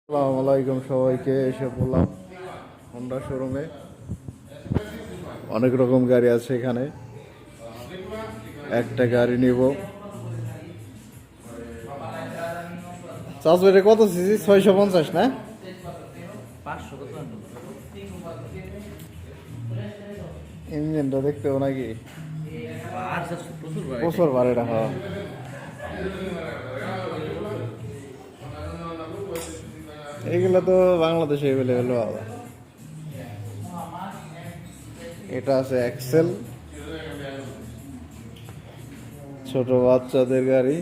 আসসালামু আলাইকুম সবাইকে। এসে বললাম হোন্ডা শোরুমে। অনেক রকম গাড়ি আছে এখানে। একটা গাড়ি নিব। চার্জ কত সিসি? 650 না? ইঞ্জিনটা দেখতেও নাকি প্রচুর বার এটা। হ্যাঁ, এইগুলো তো বাংলাদেশে এভেলেবেল পাওয়া যায়। এটা আছে এক্সেল, ছোট বাচ্চাদের গাড়ি।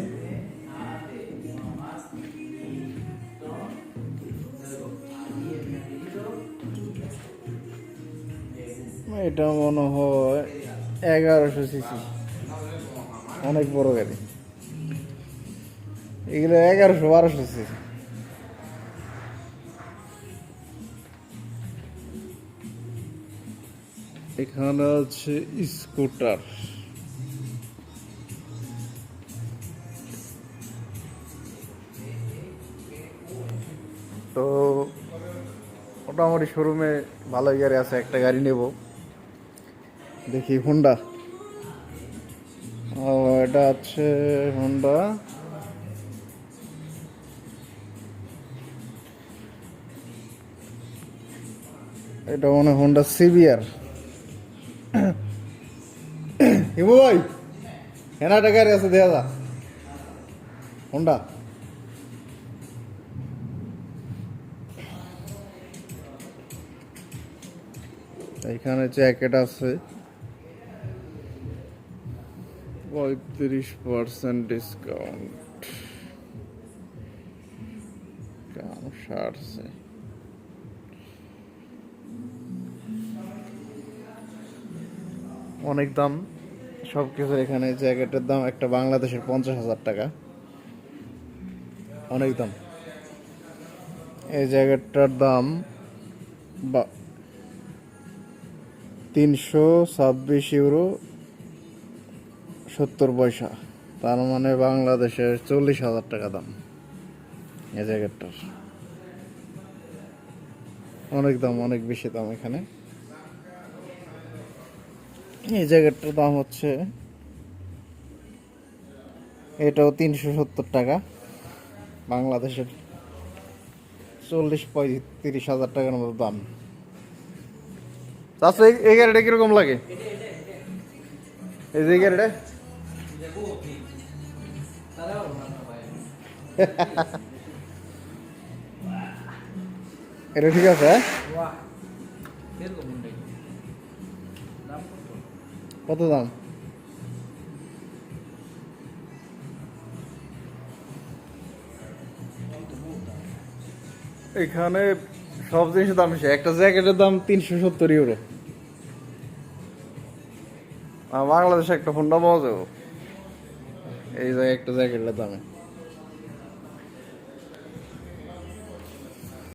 এটা মনে হয় 1100 সিসি, অনেক বড় গাড়ি। এগুলো 1100-1200 সিসি। এখানে আছে স্কুটার। তো মোটামুটি শোরুমে ভালোই গাড়ি আছে। একটা গাড়ি নেব, দেখি হোন্ডা। এটা আছে হোন্ডা, এটা মনে হয় হোন্ডা সিবিআর। হিমু ভাই, হ্যাঁ একটা গাড়ি আছে, দেখা যা হোন্ডা। এখানে জ্যাকেট আছে 35% ডিসকাউন্ট। কাম সারছে। অনেক দাম সব কিছু এখানে। জ্যাকেটের দাম একটা বাংলাদেশের 50,000 টাকা, অনেক দাম। এই জ্যাকেটটার দাম 326 ইউরো 70 পয়সা, তার মানে বাংলাদেশের 40,000 টাকা দাম এই জ্যাকেটটার। অনেক দাম, অনেক বেশি দাম এখানে। এই জ্যাকেটটার দাম হচ্ছে, এটাও 370 টাকা, বাংলাদেশের 40-35 হাজার টাকার মতো দাম। চাষা এই গাড়িটা কিরকম লাগে? এই যে গাড়িটা এটা ঠিক আছে? কত দাম? এখানে সব জিনিসের দাম বেশি। একটা জ্যাকেটের দাম 370 ইউরো। বাংলাদেশে একটা হোন্ডা পাওয়া যাবে এই যে একটা জ্যাকেটের দামে।